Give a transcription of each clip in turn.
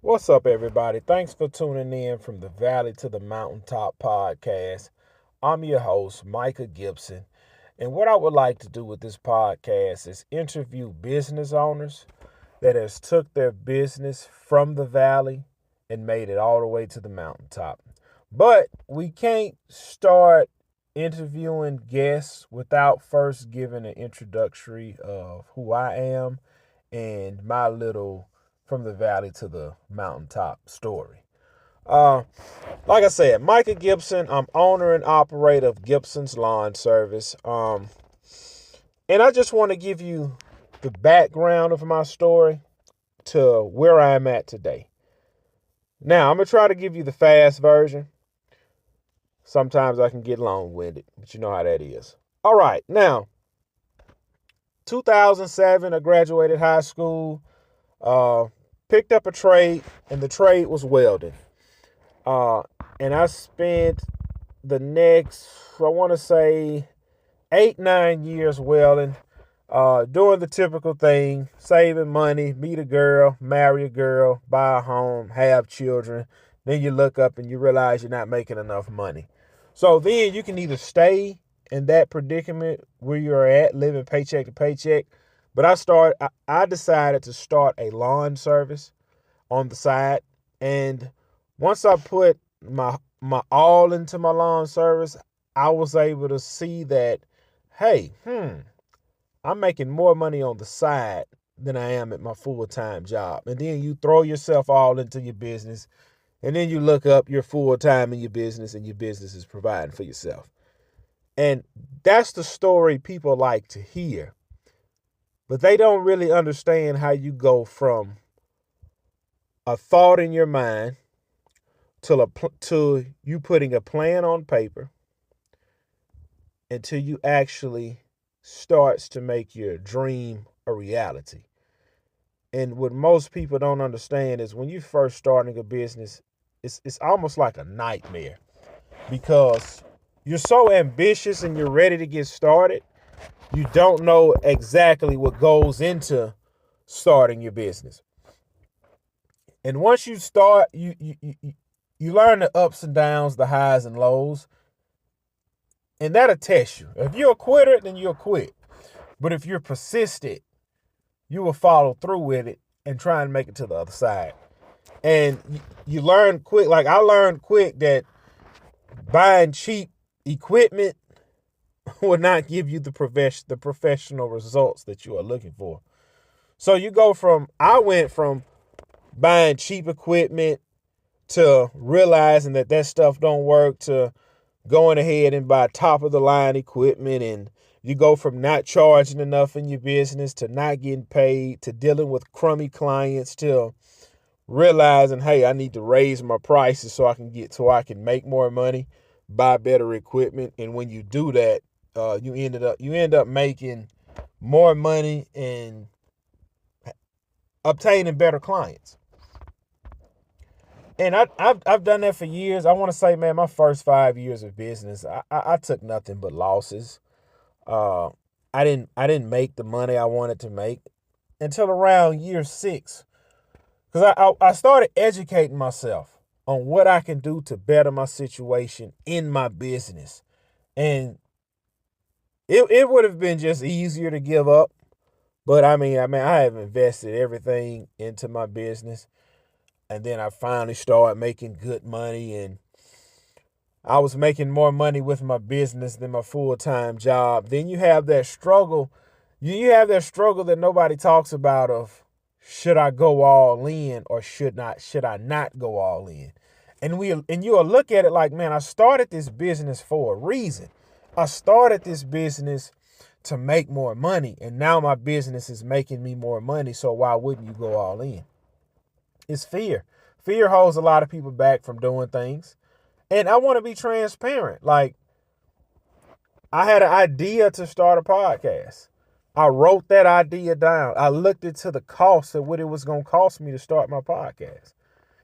What's up, everybody? Thanks for tuning in from the Valley to the Mountaintop podcast. I'm your host, Micah Gibson. And what I would like to do with this podcast is interview business owners that has took their business from the valley and made it all the way to the mountaintop. But we can't start interviewing guests without first giving an introductory of who I am and my little from the valley to the mountaintop story. Uh, like I said, Micah Gibson. I'm owner and operator of Gibson's Lawn Service. And I just want to give you the background of my story to where I am at today. Now, I'm gonna try to give you the fast version. Sometimes I can get long-winded, but you know how that is. All right, now, 2007, I graduated high school. Uh, Picked up a trade, and the trade was welding. Uh, and I spent the next, I want to say, 8, 9 years welding, doing the typical thing, saving money, meet a girl, marry a girl, buy a home, have children. Then you look up and you realize you're not making enough money. So then you can either stay in that predicament where you're at, living paycheck to paycheck. But I decided to start a lawn service on the side. And once I put my all into my lawn service, I was able to see that, hey, I'm making more money on the side than I am at my full-time job. And then you throw yourself all into your business, and then you look up your full-time in your business, and your business is providing for yourself. And that's the story people like to hear. But they don't really understand how you go from a thought in your mind to you putting a plan on paper until you actually starts to make your dream a reality. And what most people don't understand is when you first starting a business, it's almost like a nightmare because you're so ambitious and you're ready to get started. You don't know exactly what goes into starting your business. And once you start, you learn the ups and downs, the highs and lows, and that'll test you. If you're a quitter, then you'll quit. But if you're persistent, you will follow through with it and try and make it to the other side. And you learn quick, like I learned quick that buying cheap equipment will not give you the professional results that you are looking for. So I went from buying cheap equipment to realizing that stuff don't work to going ahead and buy top of the line equipment. And you go from not charging enough in your business to not getting paid to dealing with crummy clients to realizing, hey, I need to raise my prices so I can make more money, buy better equipment. And when you do that, you end up making more money and obtaining better clients. And I've done that for years. I want to say, man, my first 5 years of business, I took nothing but losses. Uh, I didn't make the money I wanted to make until around year 6, because I started educating myself on what I can do to better my situation in my business, and it would have been just easier to give up. But I have invested everything into my business, and then I finally started making good money, and I was making more money with my business than my full-time job. Then you have that struggle. You have that struggle that nobody talks about of should I go all in or should I not go all in? And you'll look at it like, man, I started this business for a reason. I started this business to make more money, and now my business is making me more money, so why wouldn't you go all in? It's fear. Fear holds a lot of people back from doing things. And I want to be transparent. Like, I had an idea to start a podcast. I wrote that idea down. I looked into the cost of what it was going to cost me to start my podcast.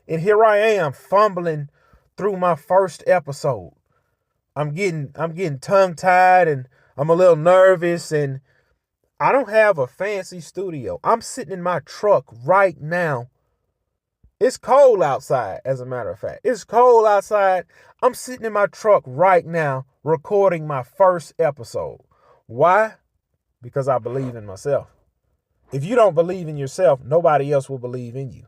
And here I am fumbling through my first episode. I'm getting tongue-tied and I'm a little nervous, and I don't have a fancy studio. I'm sitting in my truck right now It's cold outside, as a matter of fact. It's cold outside. I'm sitting in my truck right now recording my first episode. Why? Because I believe in myself. If you don't believe in yourself, nobody else will believe in you.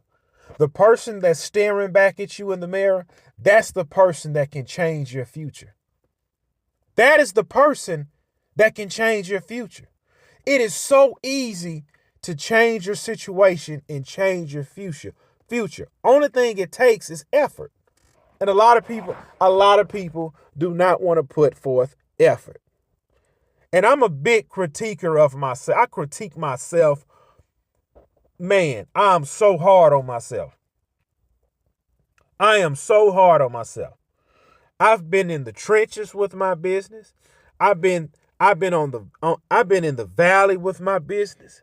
The person that's staring back at you in the mirror, that's the person that can change your future. That is the person that can change your future. It is so easy to change your situation and change your future. Only thing it takes is effort. And a lot of people do not want to put forth effort. And I'm a big critiquer of myself. I critique myself. Man, I'm so hard on myself. I am so hard on myself. I've been in the trenches with my business. I've been in the valley with my business.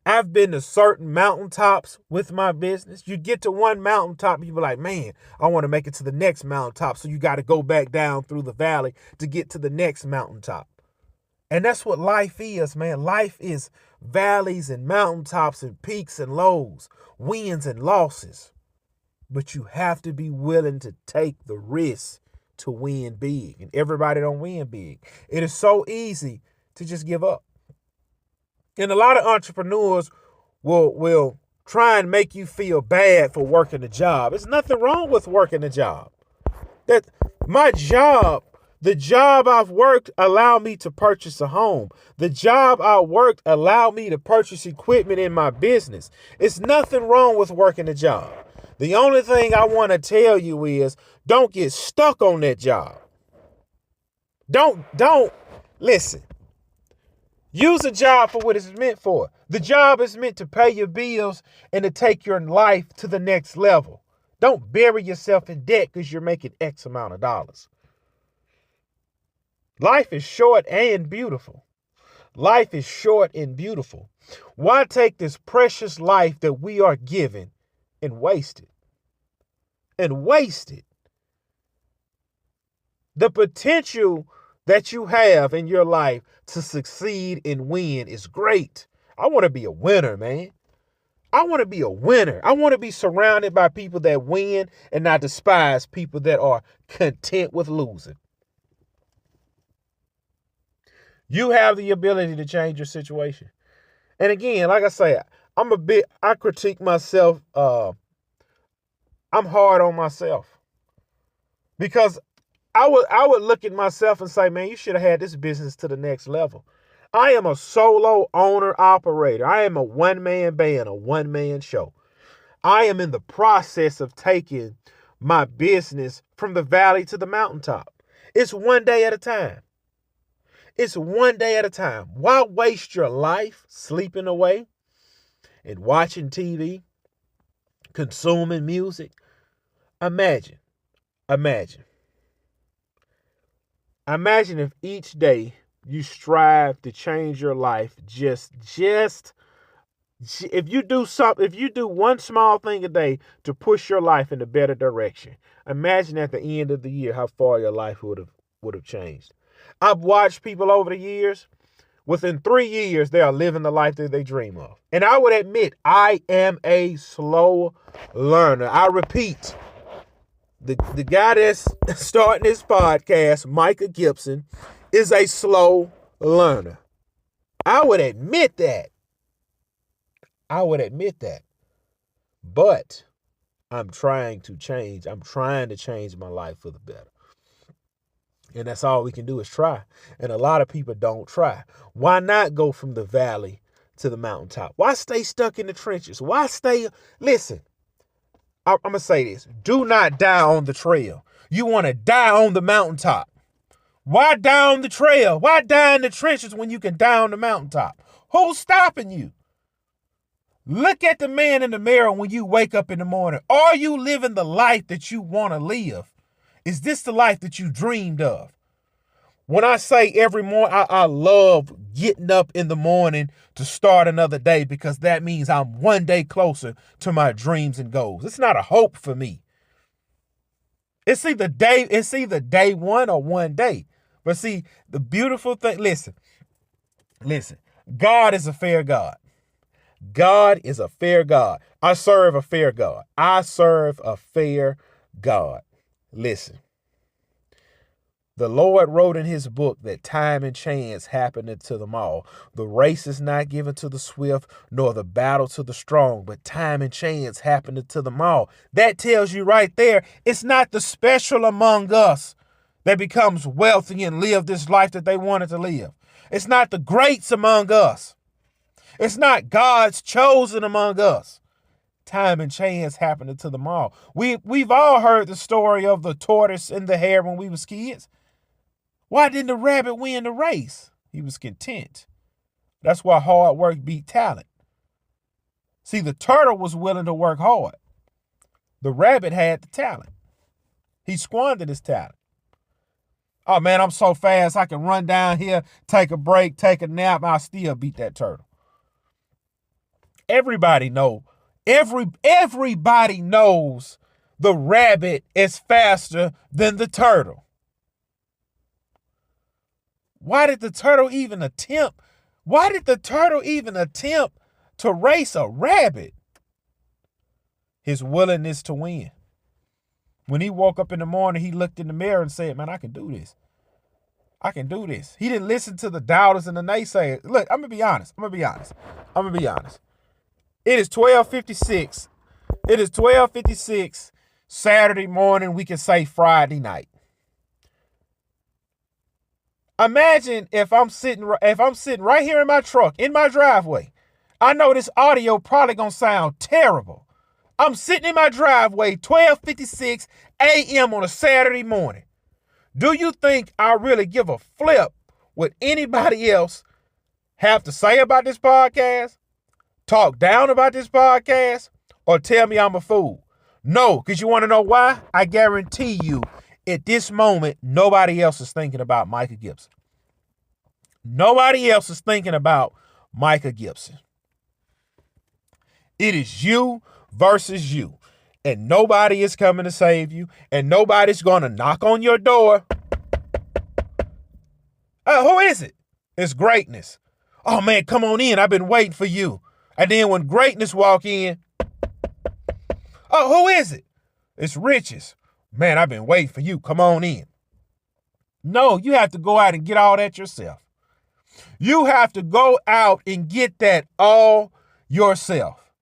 I've been to certain mountaintops with my business. You get to one mountaintop, you be like, man, I want to make it to the next mountaintop. So you got to go back down through the valley to get to the next mountaintop. And that's what life is, man. Life is valleys and mountaintops and peaks and lows, wins and losses. But you have to be willing to take the risk to win big. And everybody don't win big. It is so easy to just give up. And a lot of entrepreneurs will try and make you feel bad for working a job. There's nothing wrong with working a job. That my job, the job I've worked allowed me to purchase a home. The job I worked allowed me to purchase equipment in my business. It's nothing wrong with working a job. The only thing I want to tell you is don't get stuck on that job. Don't listen. Use a job for what it's meant for. The job is meant to pay your bills and to take your life to the next level. Don't bury yourself in debt because you're making X amount of dollars. Life is short and beautiful. Life is short and beautiful. Why take this precious life that we are given and waste it? The potential that you have in your life to succeed and win is great. I want to be a winner, man. I want to be a winner. I want to be surrounded by people that win and not despise people that are content with losing. You have the ability to change your situation. And again, like I say, I critique myself. I'm hard on myself because I would look at myself and say, man, you should have had this business to the next level. I am a solo owner operator. I am a one-man band, a one-man show. I am in the process of taking my business from the valley to the mountaintop. It's one day at a time. It's one day at a time. Why waste your life sleeping away and watching TV, consuming music? Imagine if each day you strive to change your life if you do one small thing a day to push your life in a better direction. Imagine at the end of the year how far your life would have changed. I've watched people over the years. Within 3 years, they are living the life that they dream of. And I would admit, I am a slow learner. I repeat, the guy that's starting this podcast, Micah Gibson, is a slow learner. I would admit that. But I'm trying to change. I'm trying to change my life for the better. And that's all we can do is try. And a lot of people don't try. Why not go from the valley to the mountaintop? Why stay stuck in the trenches? Listen, I'm going to say this. Do not die on the trail. You want to die on the mountaintop. Why die on the trail? Why die in the trenches when you can die on the mountaintop? Who's stopping you? Look at the man in the mirror when you wake up in the morning. Are you living the life that you want to live? Is this the life that you dreamed of? When I say every morning, I love getting up in the morning to start another day because that means I'm one day closer to my dreams and goals. It's not a hope for me. It's either day one or one day. But see, the beautiful thing, listen, God is a fair God. God is a fair God. I serve a fair God. I serve a fair God. Listen, the Lord wrote in his book that time and chance happeneth to them all. The race is not given to the swift, nor the battle to the strong, but time and chance happeneth to them all. That tells you right there, it's not the special among us that becomes wealthy and live this life that they wanted to live. It's not the greats among us. It's not God's chosen among us. Time and chance happened to them all. We've all heard the story of the tortoise and the hare when we was kids. Why didn't the rabbit win the race? He was content. That's why hard work beat talent. See, the turtle was willing to work hard. The rabbit had the talent. He squandered his talent. Oh man, I'm so fast I can run down here, take a break, take a nap, and I'll still beat that turtle. Everybody knows the rabbit is faster than the turtle. Why did the turtle even attempt to race a rabbit? His willingness to win. When he woke up in the morning, he looked in the mirror and said, man, I can do this. I can do this. He didn't listen to the doubters and the naysayers. Look, I'm going to be honest. It is 12:56. It is 12:56 Saturday morning. We can say Friday night. Imagine if I'm sitting right here in my truck, in my driveway. I know this audio probably gonna sound terrible. I'm sitting in my driveway, 12:56 a.m. on a Saturday morning. Do you think I really give a flip what anybody else have to say about this podcast? Talk down about this podcast? Or tell me I'm a fool? No, because you want to know why? I guarantee you, at this moment, nobody else is thinking about Micah Gibson. Nobody else is thinking about Micah Gibson. It is you versus you. And nobody is coming to save you. And nobody's going to knock on your door. Who is it? It's greatness. Oh, man, come on in. I've been waiting for you. And then when greatness walk in, who is it? It's riches. Man, I've been waiting for you. Come on in. No, you have to go out and get all that yourself. You have to go out and get that all yourself.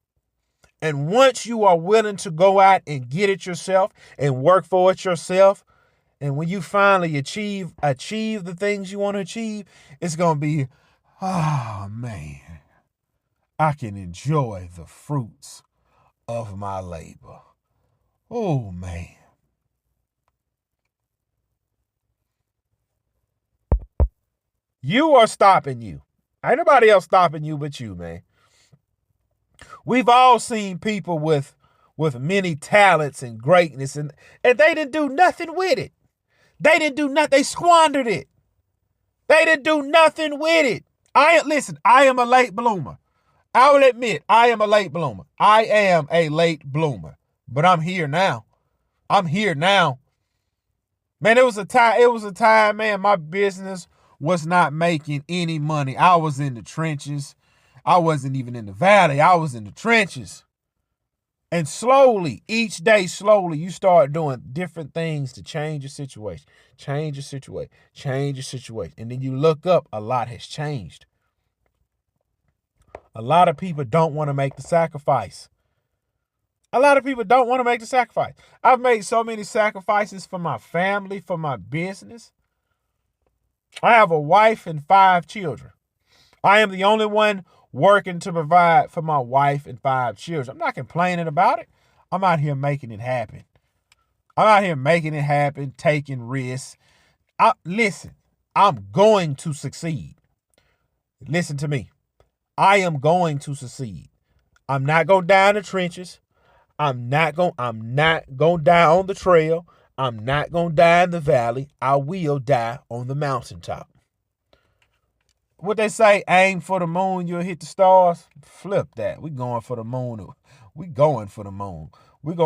And once you are willing to go out and get it yourself and work for it yourself, and when you finally achieve the things you want to achieve, it's going to be, oh man, I can enjoy the fruits of my labor. Oh man. You are stopping you. Ain't nobody else stopping you but you, man. We've all seen people with many talents and greatness, and they didn't do nothing with it. They didn't do nothing. They squandered it. They didn't do nothing with it. I am a late bloomer. I will admit, I am a late bloomer. I am a late bloomer. But I'm here now. I'm here now. Man, it was a time, man, my business was not making any money. I was in the trenches. I wasn't even in the valley. I was in the trenches. And slowly, each day, you start doing different things to change your situation. Change your situation. And then you look up, a lot has changed. A lot of people don't want to make the sacrifice. I've made so many sacrifices for my family, for my business. I have a wife and 5 children. I am the only one working to provide for my wife and 5 children. I'm not complaining about it. I'm out here making it happen. Taking risks. Listen, I'm going to succeed. Listen to me. I am going to succeed. I'm not going to die in the trenches. I'm not going to die on the trail. I'm not going to die in the valley. I will die on the mountaintop. What they say, aim for the moon, you'll hit the stars. Flip that. We going for the moon. We're going to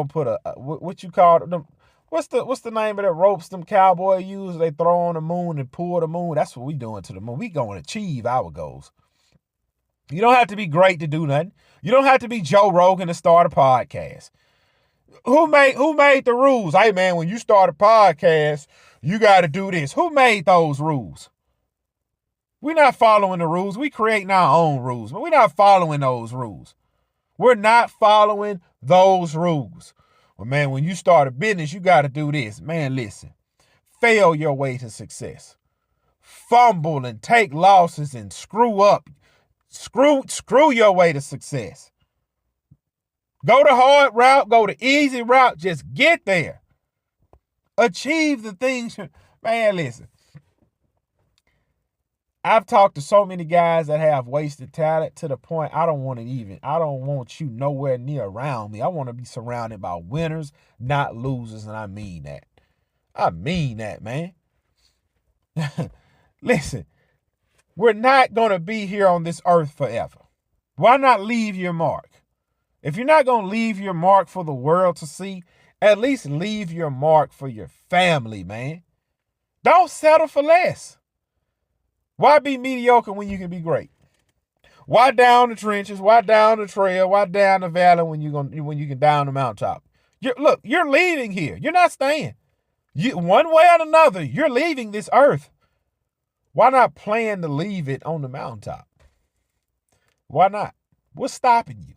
put what you call them. What's the name of that ropes them cowboys use? They throw on the moon and pull the moon. That's what we doing to the moon. We going to achieve our goals. You don't have to be great to do nothing. You don't have to be Joe Rogan to start a podcast. Who made the rules? Hey man, when you start a podcast, you got to do this. Who made those rules? We're not following the rules. We creating our own rules, but we're not following those rules. We're not following those rules. Well, man, when you start a business, you got to do this. Man, listen. Fail your way to success. Fumble and take losses and screw up. Screw your way to success. Go the hard route, go the easy route, just get there. Achieve the things. Man, listen. I've talked to so many guys that have wasted talent to the point I don't want you nowhere near around me. I want to be surrounded by winners, not losers, and I mean that. I mean that, man. Listen, we're not going to be here on this earth forever. Why not leave your mark? If you're not going to leave your mark for the world to see, at least leave your mark for your family, man. Don't settle for less. Why be mediocre when you can be great? Why down the trenches? Why down the trail? Why down the valley when you can down the mountaintop? You're leaving here. You're not staying. One way or another, you're leaving this earth. Why not plan to leave it on the mountaintop? Why not? What's stopping you?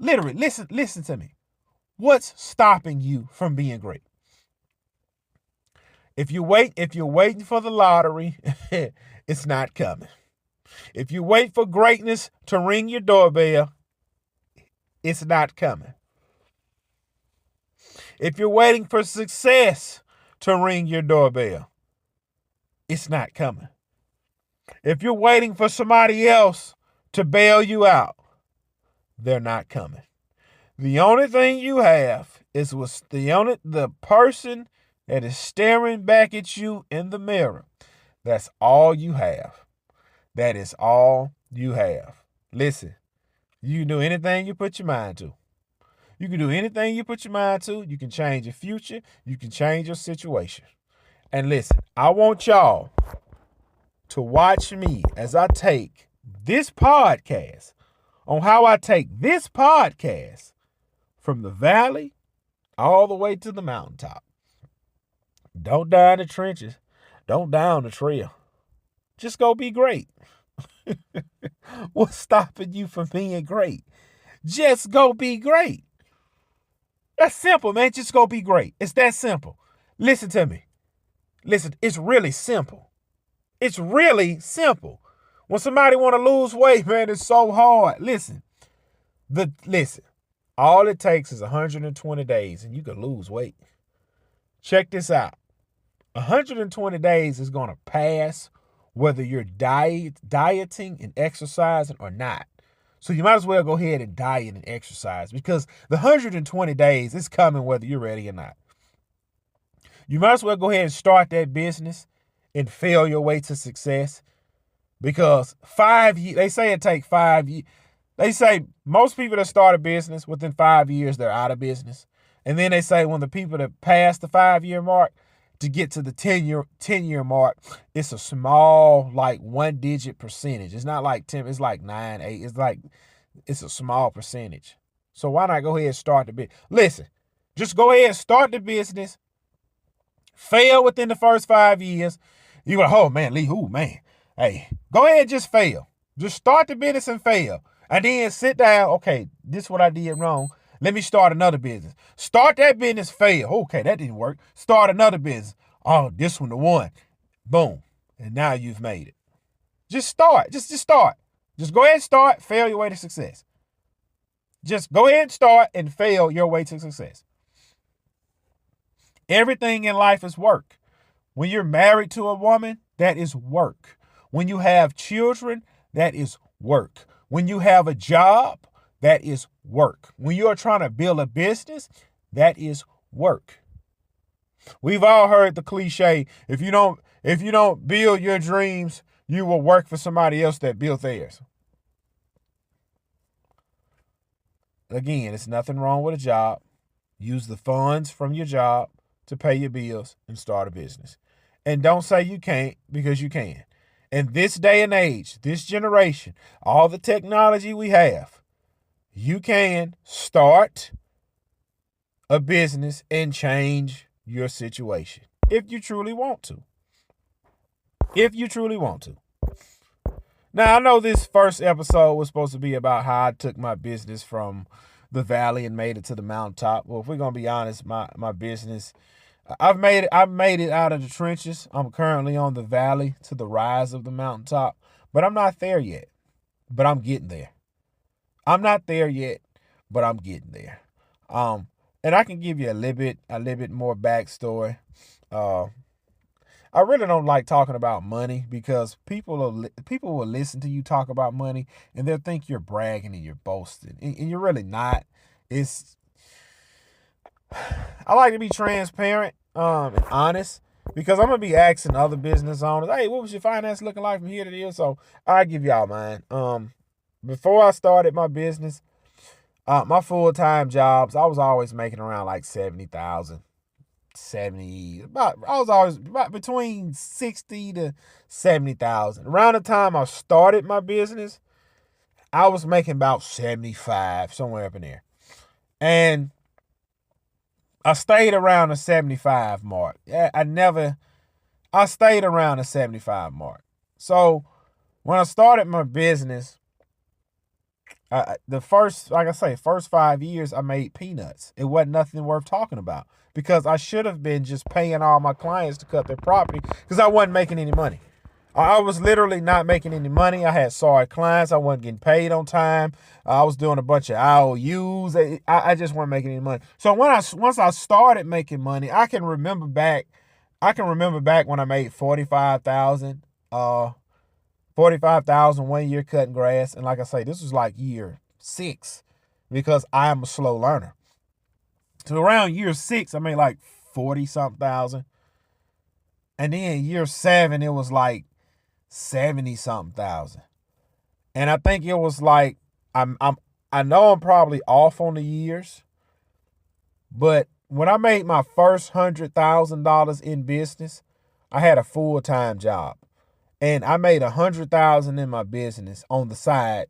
Literally, listen to me. What's stopping you from being great? If you're waiting for the lottery, it's not coming. If you wait for greatness to ring your doorbell, it's not coming. If you're waiting for success to ring your doorbell, it's not coming. If you're waiting for somebody else to bail you out, they're not coming. The only thing you have is the person that is staring back at you in the mirror. That's all you have. That is all you have. Listen, you can do anything you put your mind to. You can do anything you put your mind to. You can change your future. You can change your situation. And listen, I want y'all to watch me as I take this podcast on how I take this podcast from the valley all the way to the mountaintop. Don't die in the trenches. Don't die on the trail. Just go be great. What's stopping you from being great? Just go be great. That's simple, man. Just go be great. It's that simple. Listen to me. Listen, it's really simple. It's really simple. When somebody want to lose weight, man, it's so hard. Listen. All it takes is 120 days and you can lose weight. Check this out. 120 days is going to pass whether you're dieting and exercising or not. So you might as well go ahead and diet and exercise because the 120 days is coming whether you're ready or not. You might as well go ahead and start that business and fail your way to success because 5 years, they say it takes 5 years. They say most people that start a business within 5 years, they're out of business. And then they say when the people that pass the 5-year mark to get to the 10-year mark, it's a small, like 1-digit percentage. It's not like 10, it's like 9, 8. It's a small percentage. So why not go ahead and start the business? Listen, just go ahead and start the business. Fail within the first 5 years. You're like, oh man, Lee, man. Hey, go ahead and just fail. Just start the business and fail. And then sit down. Okay, this is what I did wrong. Let me start another business. Start that business, fail. Okay, that didn't work. Start another business. Oh, this one the one. Boom. And now you've made it. Just start. Just start. Just go ahead and start. Fail your way to success. Just go ahead and start and fail your way to success. Everything in life is work. When you're married to a woman, that is work. When you have children, that is work. When you have a job, that is work. When you are trying to build a business, that is work. We've all heard the cliche, if you don't build your dreams, you will work for somebody else that built theirs. Again, it's nothing wrong with a job. Use the funds from your job to pay your bills and start a business. And don't say you can't because you can. In this day and age, this generation, all the technology we have, you can start a business and change your situation if you truly want to. If you truly want to. Now, I know this first episode was supposed to be about how I took my business from the valley and made it to the mountaintop. Well, if we're gonna be honest, my business, I've made it out of the trenches. I'm currently on the valley to the rise of the mountaintop, but I'm not there yet. But I'm getting there. I'm not there yet, but I'm getting there. And I can give you a little bit more backstory. I really don't like talking about money because people will listen to you talk about money and they'll think you're bragging and you're boasting, and you're really not. It's I like to be transparent and honest because I'm gonna be asking other business owners, hey, what was your finance looking like from here to there? So I give y'all mine. Before I started my business, my full-time jobs, I was always making around like 70,000. 70 about I was always about between 60 to 70,000. Around the time I started my business, I was making about 75, somewhere up in there. And I stayed around the 75 mark. I stayed around the 75 mark. So when I started my business, first 5 years, I made peanuts. It wasn't nothing worth talking about because I should have been just paying all my clients to cut their property because I wasn't making any money. I was literally not making any money. I had sorry clients. I wasn't getting paid on time. I was doing a bunch of IOUs. I just wasn't making any money. So once I started making money, I can remember back when I made 45,000. 45,000 1 year cutting grass. And like I say, this was like year 6 because I am a slow learner. So around year 6, I made like 40 something thousand. And then year 7, it was like 70 something thousand. And I think it was like, I know I'm probably off on the years, but when I made my first $100,000 in business, I had a full-time job. And I made 100,000 in my business on the side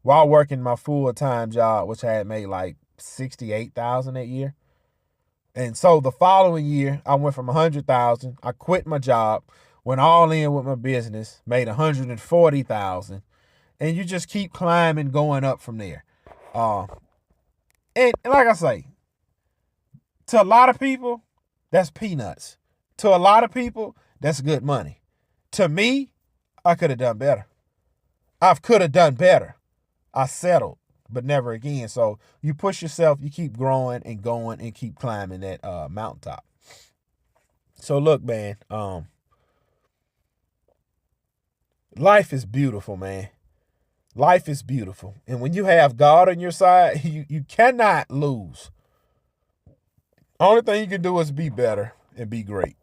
while working my full-time job, which I had made like 68,000 that year. And so the following year, I went from 100,000. I quit my job, went all in with my business, made 140,000, and you just keep climbing, going up from there. And like I say, to a lot of people, that's peanuts. To a lot of people, that's good money. To me, I could have done better. I could have done better. I settled, but never again. So you push yourself, you keep growing and going and keep climbing that mountaintop. So look, man, life is beautiful, man. Life is beautiful. And when you have God on your side, you cannot lose. Only thing you can do is be better and be great.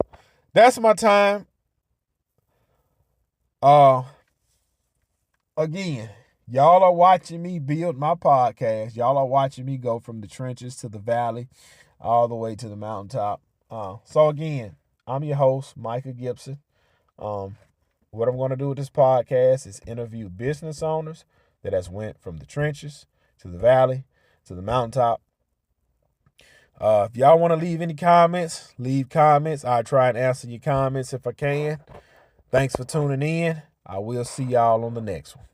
That's my time. Again, y'all are watching me build my podcast. Y'all are watching me go from the trenches to the valley, all the way to the mountaintop. So again, I'm your host, Micah Gibson. What I'm going to do with this podcast is interview business owners that has went from the trenches to the valley to the mountaintop. If y'all want to leave any comments, leave comments. I'll try and answer your comments if I can. Thanks for tuning in. I will see y'all on the next one.